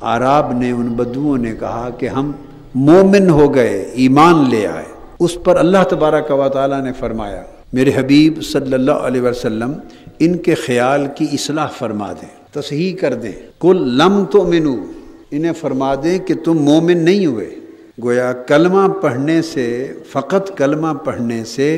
आराब ने, उन बदुओं ने कहा कि हम मोमिन हो गए, ईमान ले आए। उस पर अल्लाह तबारक व तआला ने फरमाया, मेरे हबीब सल्लल्लाहु अलैहि वसल्लम इनके ख्याल की इस्लाह फरमा दें, तसहीह कर दें। कुल लम तुमिनु, इन्हें फरमा दें कि तुम मोमिन नहीं हुए। गोया कलमा पढ़ने से, फ़कत कलमा पढ़ने से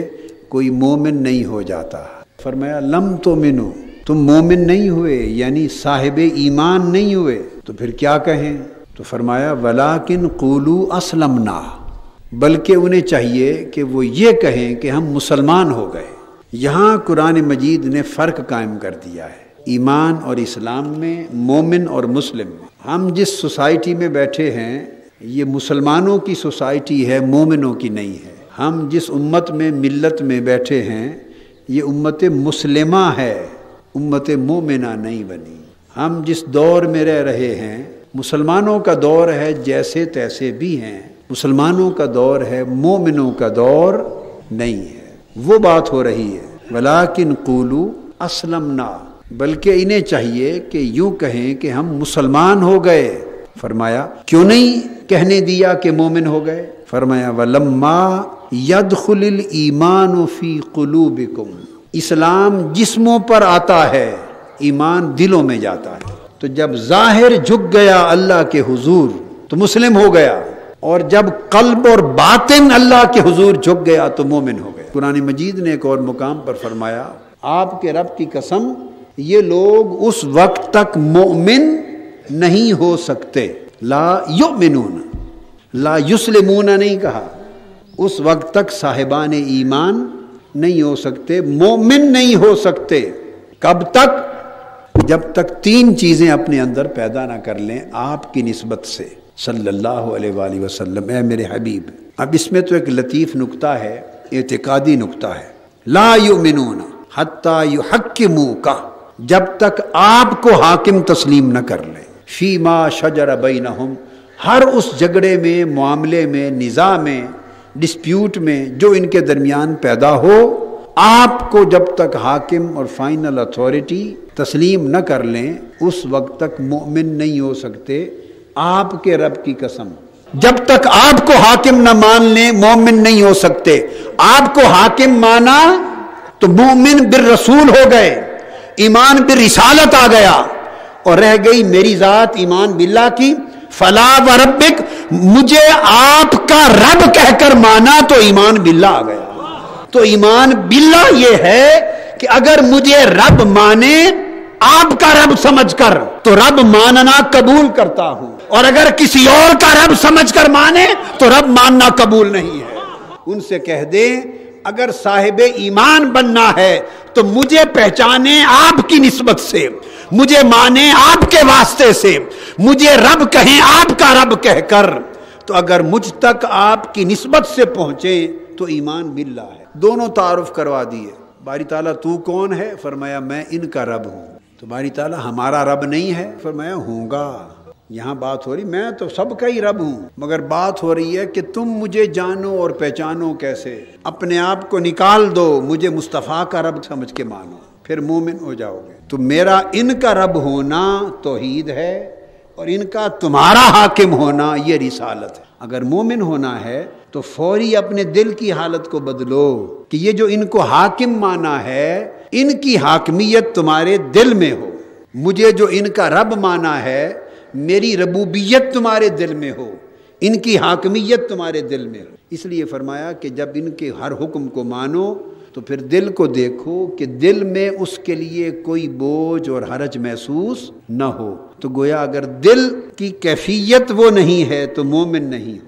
कोई मोमिन नहीं हो जाता। फरमाया लम तुमिनु, तुम मोमिन नहीं हुए, यानी साहिब ईमान नहीं हुए, तो फिर क्या कहें? तो फरमाया वलाकिन क़ूलू असलमना, बल्कि उन्हें चाहिए कि वो ये कहें कि हम मुसलमान हो गए। यहाँ कुरान मजीद ने फ़र्क कायम कर दिया है ईमान और इस्लाम में, मोमिन और मुस्लिम में। हम जिस सोसाइटी में बैठे हैं ये मुसलमानों की सोसाइटी है, मोमिनों की नहीं है। हम जिस उम्मत में, मिल्लत में बैठे हैं ये उम्मत मुस्लिमा है, उम्मत मोमिना नहीं बनी। हम जिस दौर में रह रहे हैं मुसलमानों का दौर है, जैसे तैसे भी हैं, मुसलमानों का दौर है, मोमिनों का दौर नहीं है। वो बात हो रही है वलाकिन क़ूलू असलमना, बल्कि इन्हें चाहिए कि यूं कहें कि हम मुसलमान हो गए। फरमाया क्यों नहीं कहने दिया कि मोमिन हो गए? फरमाया वलम्मा यदखुलिल ईमानु फी क़ुलूबिकुम, इस्लाम जिस्मों पर आता है, ईमान दिलों में जाता है। तो जब ज़ाहिर झुक गया अल्लाह के हुजूर तो मुस्लिम हो गया, और जब कल्ब और बातिन अल्लाह के हुजूर झुक गया तो मोमिन हो गया। कुरान मजीद ने एक और मुकाम पर फरमाया, आपके रब की कसम ये लोग उस वक्त तक मोमिन नहीं हो सकते। ला युमिनून, ला युस्लिमूना नहीं कहा, उस वक्त तक साहिबान ईमान नहीं हो सकते, मोमिन नहीं हो सकते। कब तक? जब तक तीन चीज़ें अपने अंदर पैदा ना कर लें आपकी निस्बत से सल्लल्लाहु अलैहि वसल्लम, ए मेरे हबीब। अब इसमें तो एक लतीफ़ नुक्ता है, एतिकादी नुक्ता है। ला युमिनून हत्ता युहक्किमूका, जब तक आपको हाकिम तस्लीम न कर ले, फीमा शजर बैनहुम, हर उस झगड़े में, मामले में, निज़ा में, डिस्प्यूट में जो इनके दरमियान पैदा हो, आपको जब तक हाकिम और फाइनल अथॉरिटी तस्लीम न कर लें उस वक्त तक मोमिन नहीं हो सकते। आपके रब की कसम, जब तक आपको हाकिम न मान लें मोमिन नहीं हो सकते। आपको हाकिम माना तो मोमिन बिर रसूल हो गए, ईमान बिर रिसालत आ गया, और रह गई मेरी ज़ात ईमान बिल्लाह की। फला व रब्बिक, मुझे आपका रब कहकर माना तो ईमान बिल्लाह आ गया। तो ईमान बिल्लाह ये है कि अगर मुझे रब माने आपका रब समझकर तो रब मानना कबूल करता हूं, और अगर किसी और का रब समझकर माने तो रब मानना कबूल नहीं है। उनसे कह दे अगर साहिब ईमान बनना है तो मुझे पहचाने आपकी निस्बत से, मुझे माने आपके वास्ते से, मुझे रब कहें आपका रब कहकर। तो अगर मुझ तक आपकी निस्बत से पहुंचे तो ईमान बिल्लाह है। दोनों तारुफ करवा दिए। बारी ताला तू कौन है? फरमाया मैं इनका रब हूं। तो बारी ताला हमारा रब नहीं है? फरमाया होगा। यहाँ बात हो रही मैं तो सबका ही रब हूँ, मगर बात हो रही है कि तुम मुझे जानो और पहचानो कैसे। अपने आप को निकाल दो, मुझे मुस्तफ़ा का रब समझ के मानो, फिर मोमिन हो जाओगे। तो मेरा इनका रब होना तौहीद है, और इनका तुम्हारा हाकिम होना ये रिसालत है। अगर मोमिन होना है तो फौरी अपने दिल की हालत को बदलो कि ये जो इनको हाकिम माना है इनकी हाकमियत तुम्हारे दिल में हो। मुझे जो इनका रब माना है मेरी रबूबियत तुम्हारे दिल में हो, इनकी हाकमियत तुम्हारे दिल में हो। इसलिए फरमाया कि जब इनके हर हुक्म को मानो तो फिर दिल को देखो कि दिल में उसके लिए कोई बोझ और हरज महसूस न हो। तो गोया अगर दिल की कैफियत वो नहीं है तो मोमिन नहीं हो।